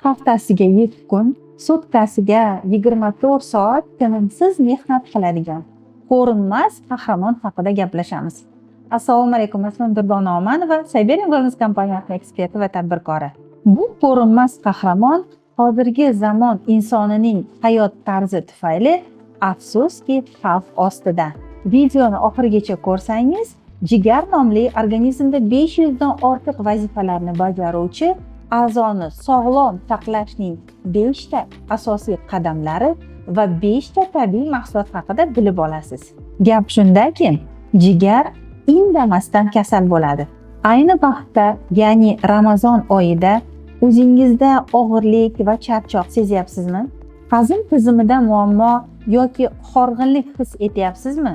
haftasiga 7 kun, sutkasiga 24 soat tinimsiz mehnat qiladigan ko'rinmas qahramon haqida gaplashamiz. Assalomu alaykum, men Durdona Omanova, Siberian Wellness kompaniyasi eksperti va tadbirkori. Bu ko'rinmas qahramon hozirgi zamon insonining hayot tarzi tufayli afsuski xavf ostida. Videoni oxirigacha ko'rsangiz, jigar nomli organizmda 500 dan ortiq vazifalarni bajaruvchi a'zoni sog'lom saqlashning 5 ta asosiy qadamlari va 5 ta tabiiy mahsulot haqida bilib olasiz. Gap shundaki, jigar indamasdan kasal bo'ladi. Ayni vaqtda, ya'ni Ramazon oyida o'zingizda og'irlik va charchoq sezyapsizmi? Hazm tizimida muammo yoki horg'inlik his etyapsizmi?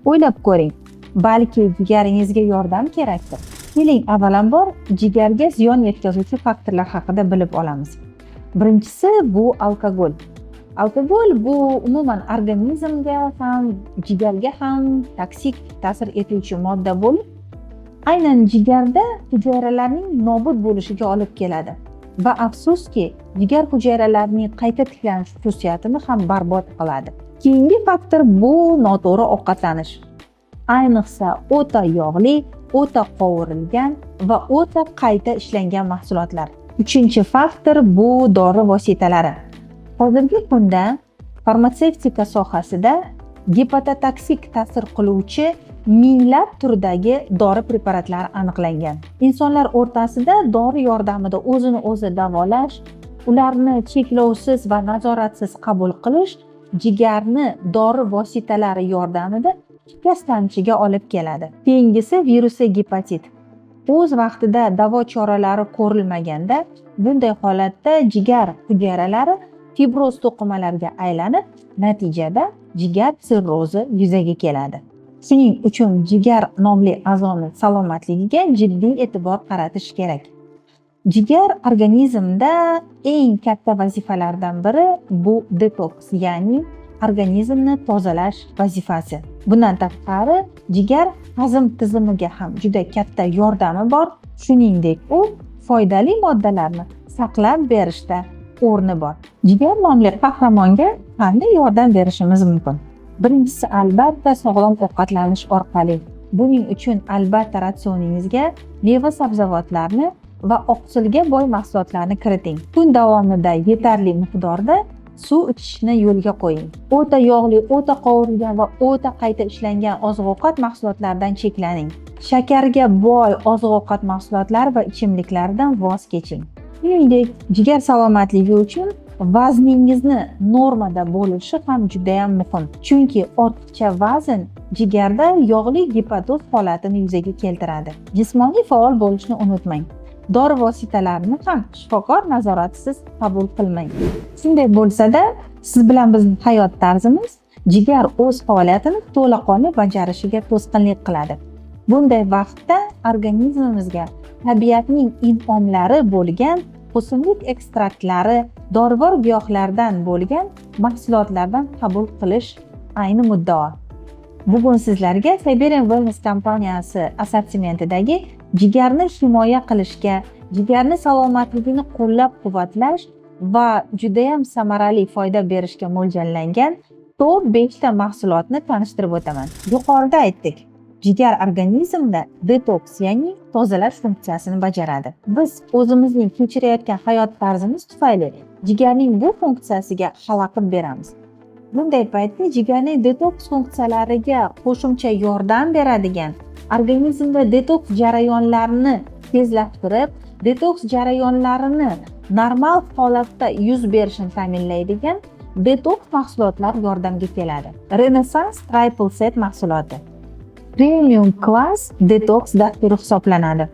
O'ylab ko'ring, balki jigaringizga yordam kerakdir. Keling, avvalambor jigarga ziyon yetkazuvchi faktorlar haqida bilib olamiz. Birinchisi bu alkogol. Alkogol bu umuman organizmga ham, jigarga ham toksik ta'sir etuvchi modda bo'lib, aynan jigarda hujayralarning nobud bo'lishiga olib keladi. Va afsuski, jigar hujayralarining qayta tiklanish xususiyatini ham barbod qiladi. Keyingi faktor bu noto'g'ri ovqatlanish. Ayniqsa o'ta yog'li, o'ta qovurilgan va o'ta qayta ishlangan mahsulotlar. Uchinchi faktor bu dori vositalari. Hozirgi kunda farmatsevtika sohasida gepatotoksik ta'sir qiluvchi minglab turdagi dori preparatlari aniqlangan. Insonlar o'rtasida dori yordamida o'zini o'zi davolash, ularni cheklovsiz va nazoratsiz qabul qilish jigarni dori vositalari yordamida shikastlanishiga olib keladi. Keyingisi virusi gepatit. O'z vaqtida davo choralari ko'rilmaganda, bunday holatda jigar hujayralari fibroz to'qimalarga aylanib, natijada jigar sirrozi yuzaga keladi. Shuning uchun jigar nomli a'zoni salomatligiga jiddiy e'tibor qaratish kerak. Jigar organizmda eng katta vazifalardan biri bu detoks, ya'ni organizmni tozalash vazifasi. Bundan tashqari, jigar hazm tizimiga ham juda katta yordami bor, shuningdek u foydali moddalarni saqlab berishda o'rni bor. Jigar nomli qahramonga qanday yordam berishimiz mumkin? Birinchisi, albatta sog'lom ovqatlanish orqali. Buning uchun albatta ratsioningizga meva-sabzavotlarni va oqsilga boy mahsulotlarni kiriting. Kun davomida yetarli miqdorda suv ichishni yo'lga qo'ying. O'ta yog'li, o'ta qovurilgan va o'ta qayta ishlangan oziq-ovqat mahsulotlaridan cheklaning. Shakarga boy oziq-ovqat mahsulotlari va ichimliklardan voz keching. Shuningdek, jigar salomatligi uchun vazningizni normada bo'lishi ham juda ham muhim. Chunki ortiqcha vazn jigarda yog'li gepatoz holatini yuzaga keltiradi. Jismoniy faol bo'lishni unutmang. Dori vositalarini ham shifokor nazoratisiz qabul qilmang. Shunday bo'lsa-da, siz bilan bizning hayot tarzimiz jigar o'z faoliyatini to'laqonli bajarishiga to'sqinlik qiladi. Bunday vaqtda organizmimizga tabiatning in'omlari bo'lgan o'simlik ekstraktlari, dorivor giyohlardan bo'lgan mahsulotlardan qabul qilish ayni muddao. Bugun sizlarga Siberian Wellness kompaniyasi assortimentidagi jigarni himoya qilishga, jigarni salomatligini qo'llab-quvvatlash va juda ham samarali foyda berishga mo'ljallangan top 5 ta mahsulotni tanishtirib o'taman. Yuqorida aytdik, jigar organizmda detoks, ya'ni tozalash funksiyasini bajaradi. Biz o'zimizning kechirayotgan hayot tarzimiz tufayli jigarning bu funksiyasiga xalaqit beramiz. Bunday paytda jigarning detoks funksiyalariga qo'shimcha yordam beradigan, organizmda detoks jarayonlarini tezlashtirib, detoks jarayonlarini normal holatda yuz berishini ta'minlaydigan detoks mahsulotlar yordamga keladi. Renaissance Triple Set mahsuloti premium class detoks dasturi hisoblanadi.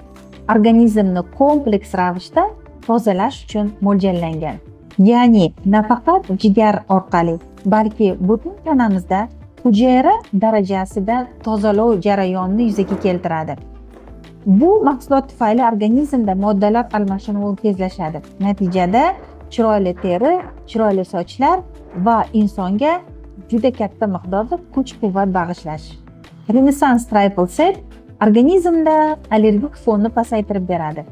Organizmni kompleks ravishda tozalash uchun mo'ljallangan. Ya'ni nafaqat jigar orqali, balki butun tanamizda hujayra darajasida tozalov jarayonini yuzaga keltiradi. Bu mahsulot tufayli organizmda moddalar almashinuvi tezlashadi. Natijada chiroyli teri, chiroyli sochlar va insonga juda katta miqdorda kuch-quvvat bag'ishlash. Renaissance Triple Set organizmda allergik fonni pasaytirib beradi.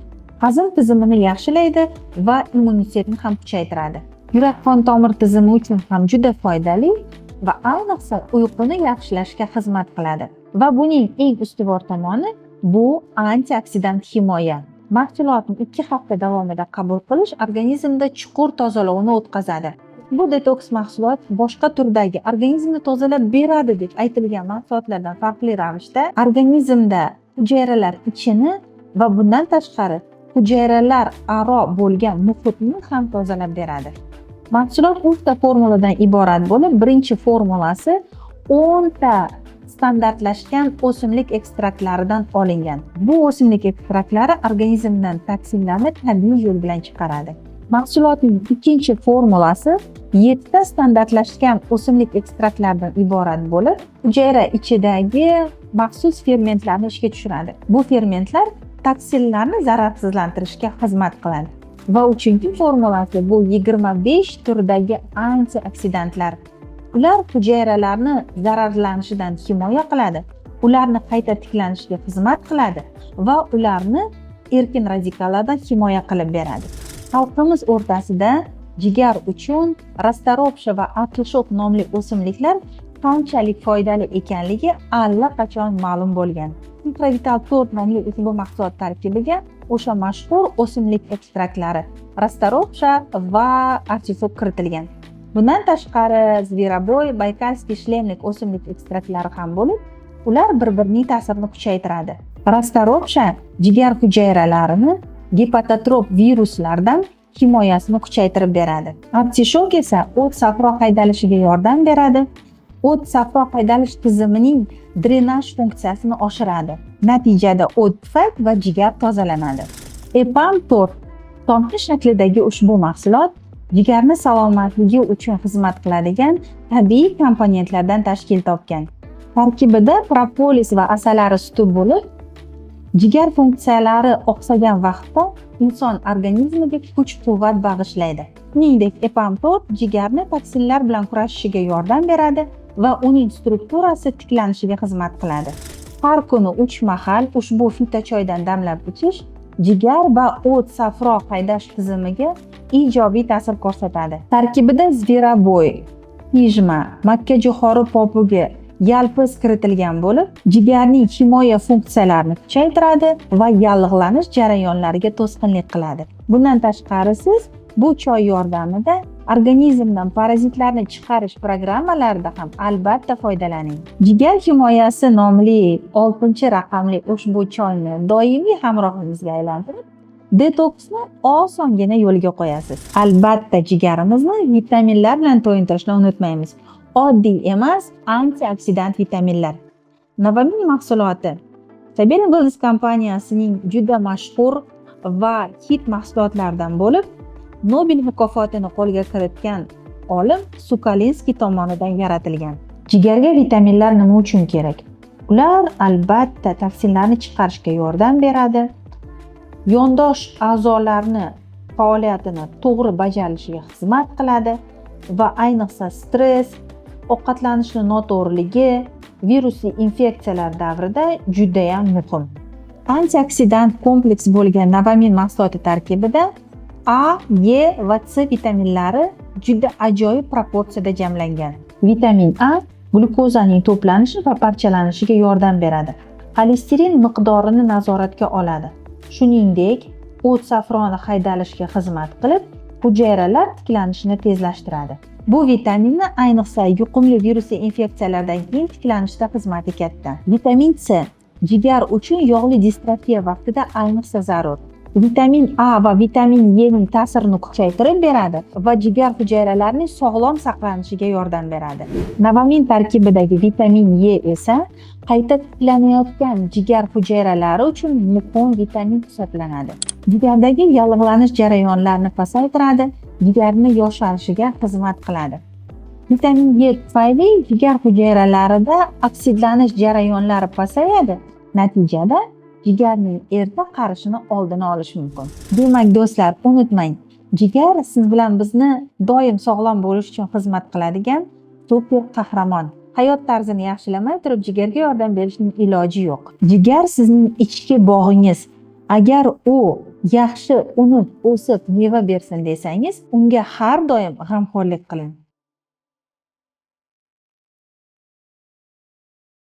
hazm tizimini yaxshilaydi va immunitetni ham kuchaytiradi. Yurak-qon tomir tizimi uchun ham juda foydali va ayniqsa uyquni yaxshilashga xizmat qiladi. Va buning eng ustuvor tomoni bu antioksidant himoya. Mahsulotni 2 hafta davomida qabul qilish organizmda chuqur tozalovni o'tkazadi. Bu detoks mahsulot boshqa turdagi organizmni tozalab beradi deb aytilgan mahsulotlardan farqli ravishda organizmda hujayralar ichini va bundan tashqari hujayralar aro bo'lgan muhitni ham tozalab beradi. Mahsulot 10 ta formuladan iborat bo'lib, birinchi formulasi 10 ta standartlashgan o'simlik ekstraktlaridan olingan. Bu o'simlik ekstraktlari organizmdan toksinlarni tabiiy yo'l bilan chiqaradi. Mahsulotning ikkinchi formulasi 7 ta standartlashgan o'simlik ekstraktlaridan iborat bo'lib, hujayra ichidagi maxsus fermentlarni ishga tushiradi. Bu fermentlar toksinlarni zararsizlantirishga xizmat qiladi. Va uchinchi formulasi bu 25 turdagi antioksidantlar. Ular hujayralarni zararlanishidan himoya qiladi, ularni qayta tiklanishiga xizmat qiladi va ularni erkin radikallardan himoya qilib beradi. Xalqimiz o'rtasida jigar uchun rastaropsha va artishok nomli o'simliklar qanchalik foydali ekanligi allaqachon ma'lum bo'lgan. Intravital 4 nomli ushbu mahsulot tarkibiga o'sha mashhur o'simlik ekstraktlari rastaropsha va artishok kiritilgan. Bundan tashqari Zveroboy, Baykalskiy shlemnik o'simlik ekstraktlari ham bo'lib, ular bir-birining ta'sirini kuchaytiradi. Rastaropsha jigar hujayralarini gepatotrop viruslardan himoyasini kuchaytirib beradi. Artishok esa o't safro haydalishiga yordam beradi. O't safro haydalish tizimining drenaj funksiyasini oshiradi. Natijada o't tufayli va jigar tozalanadi. EPAM4 tomchi shaklidagi ushbu mahsulot jigarni salomatligi uchun xizmat qiladigan tabiiy komponentlardan tashkil topgan. Tarkibida propolis va asalari suti bo'lib, jigar funksiyalari oqsagan vaqtda inson organizmiga kuch-quvvat bag'ishlaydi. Shuningdek, EPAM4 jigarni toksinlar bilan kurashishiga yordam beradi va uning strukturasi tiklanishiga xizmat qiladi. Har kuni 3 mahal ushbu fitochoydan damlab ichish jigar va o't safro haydash tizimiga ijobiy ta'sir ko'rsatadi. Tarkibida Zveroboy, pijma, makkajo'xori popugi, yalpiz kiritilgan bo'lib, jigarning himoya funksiyalarini kuchaytiradi va yallig'lanish jarayonlariga to'sqinlik qiladi. Bundan tashqari siz bu choy yordamida organizmdan parazitlarni chiqarish programmalarida ham albatta foydalaning. Jigar himoyasi nomli 6-raqamli ushbu choyni doimiy hamrohingizga aylantirib, detoksni osongina yo'lga qo'yasiz. Albatta jigarimizni vitaminlar bilan to'yintirishni unutmaymiz. Oddiy emas, antioksidant vitaminlar. Navamin mahsuloti Sabin Wellness kompaniyasining juda mashhur va hit mahsulotlaridan bo'lib, Nobel mukofotini qo'lga kiritgan olim Sukalinskiy tomonidan yaratilgan. Jigarga vitaminlar nima uchun kerak? Ular albatta toksinlarni chiqarishga yordam beradi. Yondosh a'zolarni faoliyatini to'g'ri bajarishiga xizmat qiladi va ayniqsa stress, ovqatlanishning noto'g'riligi, virusli infeksiyalar davrida juda ham muhim. Antioksidant kompleks bo'lgan Navamin mahsuloti tarkibida A, E va C vitaminlari juda ajoyib proporsiyada jamlangan. Vitamin A glukozaning to'planishi va parchalanishiga yordam beradi. Xolesterin miqdorini nazoratga oladi. Shuningdek, o't safroni haydalishga xizmat qilib, hujayralar tiklanishini tezlashtiradi. Bu vitaminni ayniqsa yuqumli virusli infeksiyalardan keyin tiklanishda xizmati katta. Vitamin C jigar uchun yog'li distrofiya vaqtida ayniqsa zarur. Vitamin A va vitamin E ning ta'sirini kuchaytirib beradi va jigar hujayralarining sog'lom saqlanishiga yordam beradi. Navamin tarkibidagi vitamin E esa qayta tiklanayotgan jigar hujayralari uchun muhim vitamin hisoblanadi. Jigardagi yallig'lanish jarayonlarini pasaytiradi, jigarni yosharishiga xizmat qiladi. Vitamin E tufayli jigar hujayralarida oksidlanish jarayonlari pasayadi. Natijada jigarning erta qarishini oldini olish mumkin. Demak do'stlar, unutmang, jigar siz bilan bizni doim sog'lom bo'lish uchun xizmat qiladigan super qahramon. Hayot tarzini yaxshilamay turib jigarga yordam berishning iloji yo'q. Jigar sizning ichki bog'ingiz. Agar u yaxshi unib, o'sib, meva bersin desangiz, unga har doim g'amxo'rlik qiling.